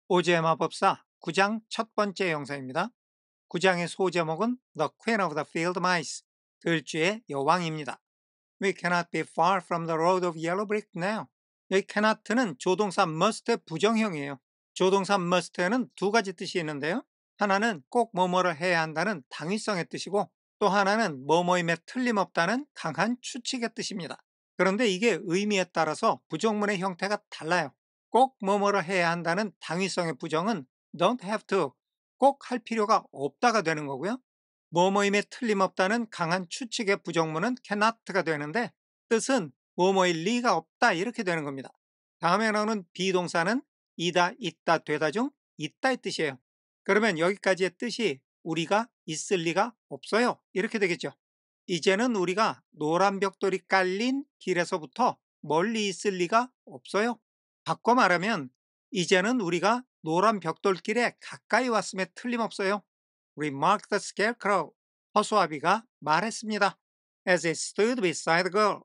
오즈의 마법사 9장 첫 번째 영상입니다. 9장의 소제목은 The Queen of the Field Mice, 들쥐의 여왕입니다. We cannot be far from the road of yellow brick now. 여기 cannot는 조동사 must의 부정형이에요. 조동사 must에는 두 가지 뜻이 있는데요. 하나는 꼭 뭐뭐를 해야 한다는 당위성의 뜻이고, 또 하나는 뭐뭐임에 틀림없다는 강한 추측의 뜻입니다. 그런데 이게 의미에 따라서 부정문의 형태가 달라요. 꼭 뭐뭐를 해야 한다는 당위성의 부정은 don't have to, 꼭 할 필요가 없다가 되는 거고요. 뭐뭐임에 틀림없다는 강한 추측의 부정문은 cannot가 되는데, 뜻은 뭐뭐일 리가 없다 이렇게 되는 겁니다. 다음에 나오는 비동사는 이다, 있다, 되다 중 있다의 뜻이에요. 그러면 여기까지의 뜻이 우리가 있을 리가 없어요 이렇게 되겠죠. 이제는 우리가 노란 벽돌이 깔린 길에서부터 멀리 있을 리가 없어요. 바꿔 말하면 이제는 우리가 노란 벽돌길에 가까이 왔음에 틀림없어요. remarked the scarecrow. 허수아비가 말했습니다. as it stood beside the girl.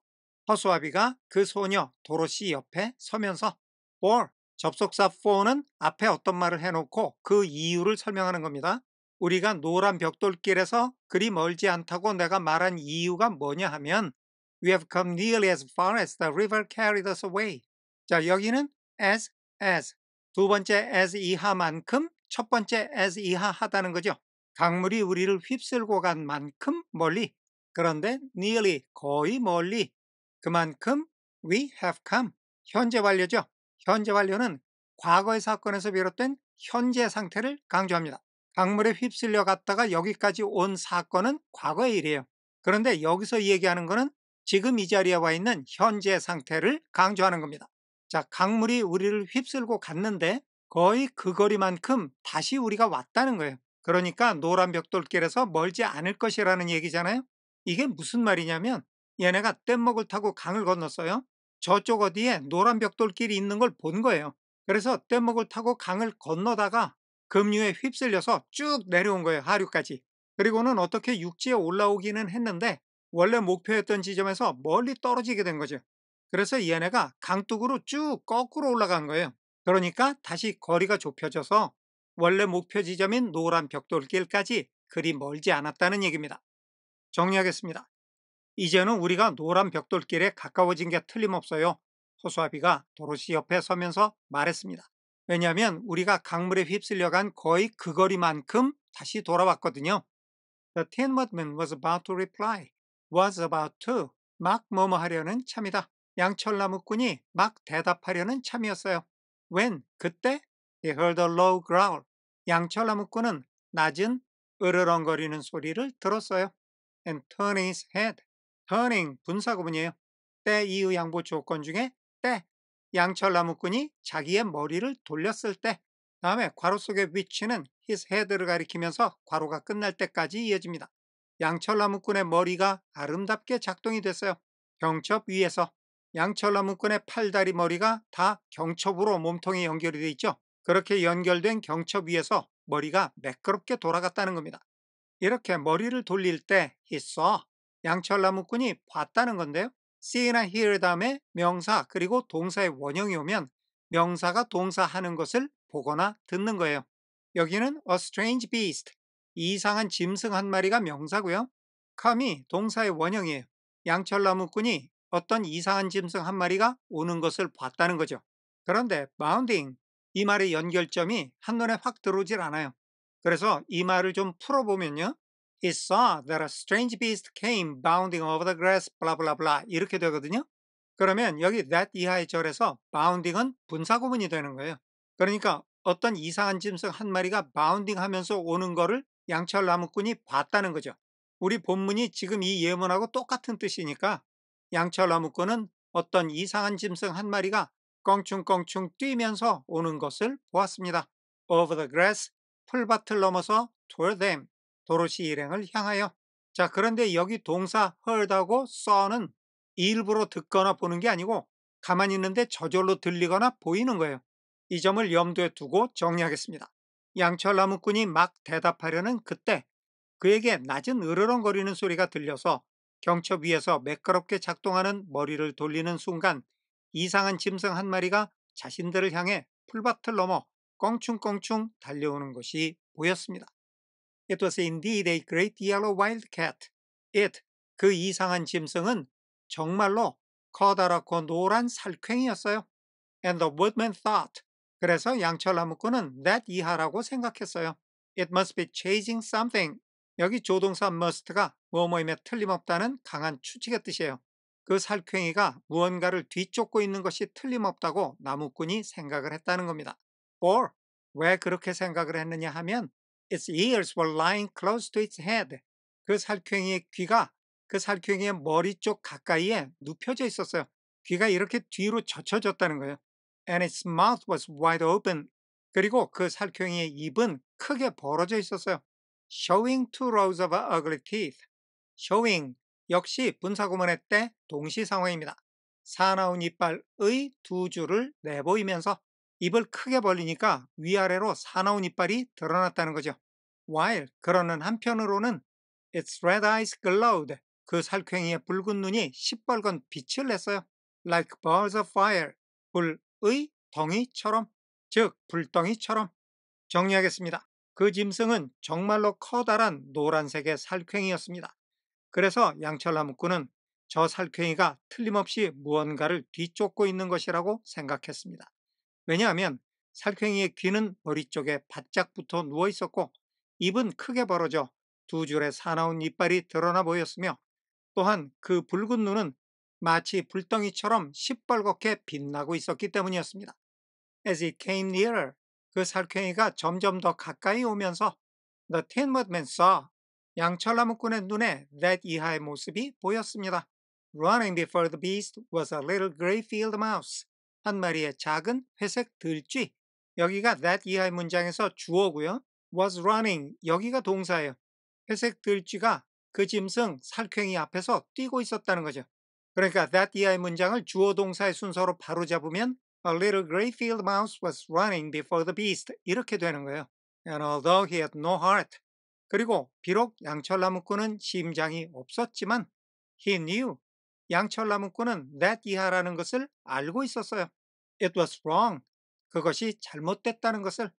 허수아비가 그 소녀 도로시 옆에 서면서 for, 접속사 for는 앞에 어떤 말을 해놓고 그 이유를 설명하는 겁니다. 우리가 노란 벽돌길에서 그리 멀지 않다고 내가 말한 이유가 뭐냐 하면 We have come nearly as far as the river carried us away. 자, 여기는 as 두 번째 as 이하만큼 첫 번째 as 이하 하다는 거죠. 강물이 우리를 휩쓸고 간 만큼 멀리, 그런데 nearly 거의 멀리, 그만큼 we have come 현재 완료죠. 현재 완료는 과거의 사건에서 비롯된 현재 상태를 강조합니다. 강물에 휩쓸려 갔다가 여기까지 온 사건은 과거의 일이에요. 그런데 여기서 얘기하는 거는 지금 이 자리에 와 있는 현재 상태를 강조하는 겁니다. 자, 강물이 우리를 휩쓸고 갔는데 거의 그 거리만큼 다시 우리가 왔다는 거예요. 그러니까 노란 벽돌길에서 멀지 않을 것이라는 얘기잖아요. 이게 무슨 말이냐면 얘네가 뗏목을 타고 강을 건넜어요. 저쪽 어디에 노란 벽돌길이 있는 걸 본 거예요. 그래서 뗏목을 타고 강을 건너다가 급류에 휩쓸려서 쭉 내려온 거예요. 하류까지. 그리고는 어떻게 육지에 올라오기는 했는데 원래 목표였던 지점에서 멀리 떨어지게 된 거죠. 그래서 얘네가 강둑으로 쭉 거꾸로 올라간 거예요. 그러니까 다시 거리가 좁혀져서 원래 목표 지점인 노란 벽돌길까지 그리 멀지 않았다는 얘기입니다. 정리하겠습니다. 이제는 우리가 노란 벽돌길에 가까워진 게 틀림없어요. 호수아비가 도로시 옆에 서면서 말했습니다. 왜냐하면 우리가 강물에 휩쓸려간 거의 그 거리만큼 다시 돌아왔거든요. The Tin Woodman was about to reply. was about to. 막 뭐뭐 하려는 참이다. 양철나무꾼이 막 대답하려는 참이었어요. When? 그때? He heard a low growl. 양철나무꾼은 낮은 으르렁거리는 소리를 들었어요. And turning his head. turning 분사구문이에요. 때 이의 양보 조건 중에 때. 양철나무꾼이 자기의 머리를 돌렸을 때. 다음에 괄호 속의 which는 his head를 가리키면서 괄호가 끝날 때까지 이어집니다. 양철나무꾼의 머리가 아름답게 작동이 됐어요. 경첩 위에서. 양철나무꾼의 팔다리 머리가 다 경첩으로 몸통에 연결이 되어 있죠. 그렇게 연결된 경첩 위에서 머리가 매끄럽게 돌아갔다는 겁니다. 이렇게 머리를 돌릴 때 he saw, 양철나무꾼이 봤다는 건데요. see나 hear 다음에 명사 그리고 동사의 원형이 오면 명사가 동사 하는 것을 보거나 듣는 거예요. 여기는 a strange beast, 이상한 짐승 한 마리가 명사고요. come이 동사의 원형이에요. 양철나무꾼이 어떤 이상한 짐승 한 마리가 오는 것을 봤다는 거죠. 그런데 bounding, 이 말의 연결점이 한눈에 확 들어오질 않아요. 그래서 이 말을 좀 풀어보면요. He saw that a strange beast came bounding over the grass, blah blah blah 이렇게 되거든요. 그러면 여기 that 이하의 절에서 bounding은 분사구문이 되는 거예요. 그러니까 어떤 이상한 짐승 한 마리가 바운딩 하면서 오는 거를 양철나무꾼이 봤다는 거죠. 우리 본문이 지금 이 예문하고 똑같은 뜻이니까 양철나무꾼은 어떤 이상한 짐승 한 마리가 껑충껑충 뛰면서 오는 것을 보았습니다. Over the grass, 풀밭을 넘어서 toward them, 도로시 일행을 향하여. 자, 그런데 여기 동사 heard하고 saw는 일부러 듣거나 보는 게 아니고 가만히 있는데 저절로 들리거나 보이는 거예요. 이 점을 염두에 두고 정리하겠습니다. 양철나무꾼이 막 대답하려는 그때 그에게 낮은 으르렁거리는 소리가 들려서 경첩 위에서 매끄럽게 작동하는 머리를 돌리는 순간 이상한 짐승 한 마리가 자신들을 향해 풀밭을 넘어 껑충껑충 달려오는 것이 보였습니다. It was indeed a great yellow wildcat. It, 그 이상한 짐승은 정말로 커다랗고 노란 살쾡이었어요. And the woodman thought, 그래서 양철나무꾼은 that 이하라고 생각했어요. It must be chasing something. 여기 조동사 must가 뭐뭐임에 틀림없다는 강한 추측의 뜻이에요. 그 살쾡이가 무언가를 뒤쫓고 있는 것이 틀림없다고 나무꾼이 생각을 했다는 겁니다. Or, 왜 그렇게 생각을 했느냐 하면 its ears were lying close to its head. 그 살쾡이의 귀가 그 살쾡이의 머리 쪽 가까이에 눕혀져 있었어요. 귀가 이렇게 뒤로 젖혀졌다는 거예요. And its mouth was wide open. 그리고 그 살쾡이의 입은 크게 벌어져 있었어요. Showing two rows of ugly teeth. Showing, 역시 분사구문의 때 동시상황입니다. 사나운 이빨의 두 줄을 내보이면서 입을 크게 벌리니까 위아래로 사나운 이빨이 드러났다는 거죠. While, 그러는 한편으로는 its red eyes glowed. 그 살쾡이의 붉은 눈이 시뻘건 빛을 냈어요. Like balls of fire. 불의 덩이처럼, 즉 불덩이처럼. 정리하겠습니다. 그 짐승은 정말로 커다란 노란색의 살쾡이였습니다. 그래서 양철나무꾼은 저 살쾡이가 틀림없이 무언가를 뒤쫓고 있는 것이라고 생각했습니다. 왜냐하면 살쾡이의 귀는 머리 쪽에 바짝 붙어 누워 있었고 입은 크게 벌어져 두 줄의 사나운 이빨이 드러나 보였으며 또한 그 붉은 눈은 마치 불덩이처럼 시뻘겋게 빛나고 있었기 때문이었습니다. As it came nearer, 그 살쾡이가 점점 더 가까이 오면서 The Tin Woodman saw, 양철나무꾼의 눈에 that 이하의 모습이 보였습니다. Running before the beast was a little gray field mouse. 한 마리의 작은 회색 들쥐. 여기가 that 이하의 문장에서 주어고요. was running, 여기가 동사예요. 회색 들쥐가 그 짐승 살쾡이 앞에서 뛰고 있었다는 거죠. 그러니까 that 이하의 문장을 주어 동사의 순서로 바로 잡으면 A little gray field mouse was running before the beast. 이렇게 되는 거예요. And although he had no heart. 그리고 비록 양철나무꾼은 심장이 없었지만 he knew. 양철나무꾼은 that 이하라는 것을 알고 있었어요. It was wrong. 그것이 잘못됐다는 것을.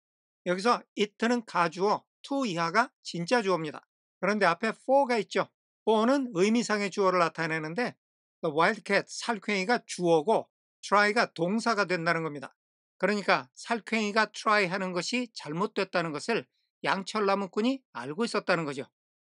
여기서 it는 가주어, to 이하가 진짜 주어입니다. 그런데 앞에 for가 있죠. for는 의미상의 주어를 나타내는데 the wildcat, 살쾡이가 주어고 try가 동사가 된다는 겁니다. 그러니까 살쾡이가 try 하는 것이 잘못됐다는 것을 양철나무꾼이 알고 있었다는 거죠.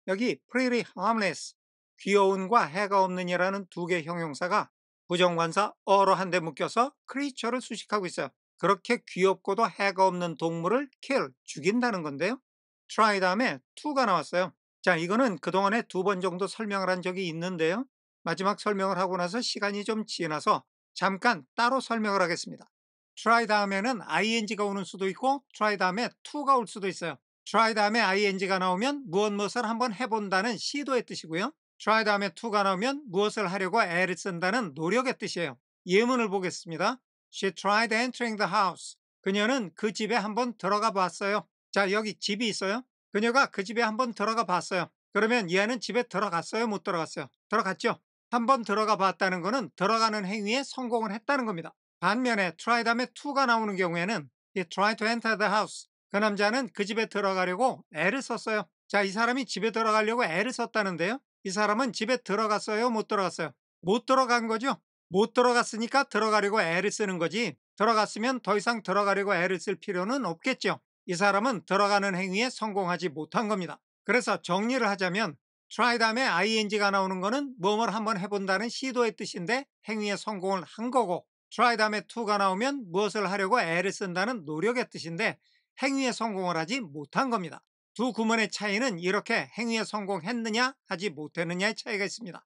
여기 pretty harmless, 귀여운과 해가 없는이라는 두 개의 형용사가 부정관사 어로 한 대 묶여서 creature를 수식하고 있어요. 그렇게 귀엽고도 해가 없는 동물을 kill, 죽인다는 건데요. try 다음에 to가 나왔어요. 자, 이거는 그동안에 두 번 정도 설명을 한 적이 있는데요. 마지막 설명을 하고 나서 시간이 좀 지나서 잠깐 따로 설명을 하겠습니다. try 다음에는 ing가 오는 수도 있고 try 다음에 to가 올 수도 있어요. try 다음에 ing가 나오면 무엇을 한번 해본다는 시도의 뜻이고요. try 다음에 to가 나오면 무엇을 하려고 애를 쓴다는 노력의 뜻이에요. 예문을 보겠습니다. She tried entering the house. 그녀는 그 집에 한번 들어가 봤어요. 자, 여기 집이 있어요. 그녀가 그 집에 한번 들어가 봤어요. 그러면 얘는 집에 들어갔어요? 못 들어갔어요? 들어갔죠? 한번 들어가 봤다는 것은 들어가는 행위에 성공을 했다는 겁니다. 반면에 try 다음에 to가 나오는 경우에는 he tried to enter the house. 그 남자는 그 집에 들어가려고 애를 썼어요. 자, 이 사람이 집에 들어가려고 애를 썼다는데요. 이 사람은 집에 들어갔어요? 못 들어갔어요? 못 들어간 거죠? 못 들어갔으니까 들어가려고 애를 쓰는 거지. 들어갔으면 더 이상 들어가려고 애를 쓸 필요는 없겠죠. 이 사람은 들어가는 행위에 성공하지 못한 겁니다. 그래서 정리를 하자면 try 다음에 ing가 나오는 거는 뭐뭘 한번 해본다는 시도의 뜻인데 행위에 성공을 한 거고 try 다음에 to가 나오면 무엇을 하려고 애를 쓴다는 노력의 뜻인데 행위에 성공을 하지 못한 겁니다. 두 구문의 차이는 이렇게 행위에 성공했느냐 하지 못했느냐의 차이가 있습니다.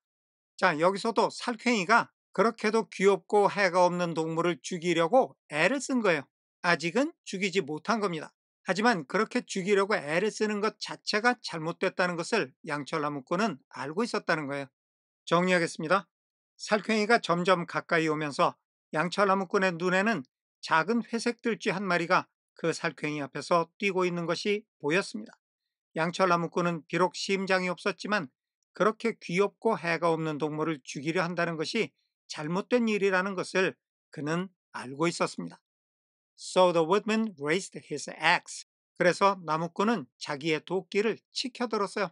자, 여기서도 살쾡이가 그렇게도 귀엽고 해가 없는 동물을 죽이려고 애를 쓴 거예요. 아직은 죽이지 못한 겁니다. 하지만 그렇게 죽이려고 애를 쓰는 것 자체가 잘못됐다는 것을 양철나무꾼은 알고 있었다는 거예요. 정리하겠습니다. 살쾡이가 점점 가까이 오면서 양철나무꾼의 눈에는 작은 회색 들쥐 한 마리가 그 살쾡이 앞에서 뛰고 있는 것이 보였습니다. 양철나무꾼은 비록 심장이 없었지만 그렇게 귀엽고 해가 없는 동물을 죽이려 한다는 것이 잘못된 일이라는 것을 그는 알고 있었습니다. So the woodman raised his axe. 그래서 나무꾼은 자기의 도끼를 치켜들었어요.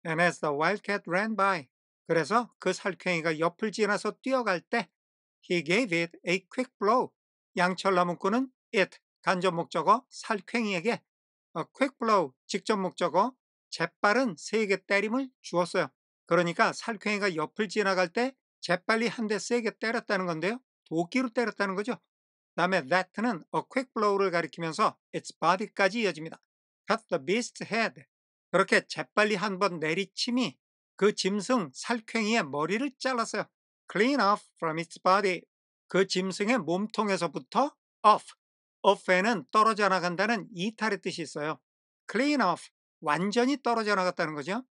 And as the wildcat ran by. 그래서 그 살쾡이가 옆을 지나서 뛰어갈 때 he gave it a quick blow. 양철 나무꾼은 it, 간접 목적어 살쾡이에게 a quick blow, 직접 목적어 재빠른 세게 때림을 주었어요. 그러니까 살쾡이가 옆을 지나갈 때 재빨리 한 대 세게 때렸다는 건데요. 도끼로 때렸다는 거죠. 다음에 that는 a quick blow를 가리키면서 its body까지 이어집니다. cut the beast's head. 그렇게 재빨리 한 번 내리침이 그 짐승 살쾡이의 머리를 잘랐어요. clean off from its body. 그 짐승의 몸통에서부터 off. off에는 떨어져 나간다는 이탈의 뜻이 있어요. clean off. 완전히 떨어져 나갔다는 거죠.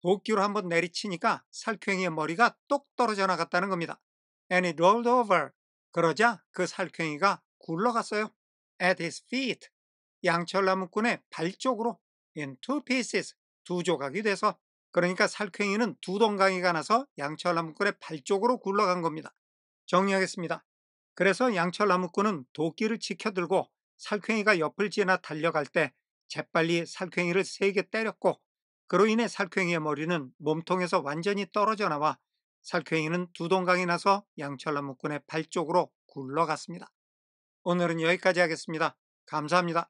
도끼로 한번 내리치니까 살쾡이의 머리가 똑 떨어져 나갔다는 겁니다. And it rolled over. 그러자 그 살쾡이가 굴러갔어요. At his feet. 양철 나무꾼의 발 쪽으로 in two pieces. 두 조각이 돼서 그러니까 살쾡이는 두 동강이가 나서 양철 나무꾼의 발 쪽으로 굴러간 겁니다. 정리하겠습니다. 그래서 양철 나무꾼은 도끼를 치켜들고 살쾡이가 옆을 지나 달려갈 때 재빨리 살쾡이를 세게 때렸고 그로 인해 살쾡이의 머리는 몸통에서 완전히 떨어져 나와 살쾡이는 두 동강이 나서 양철 나무꾼의 발 쪽으로 굴러갔습니다. 오늘은 여기까지 하겠습니다. 감사합니다.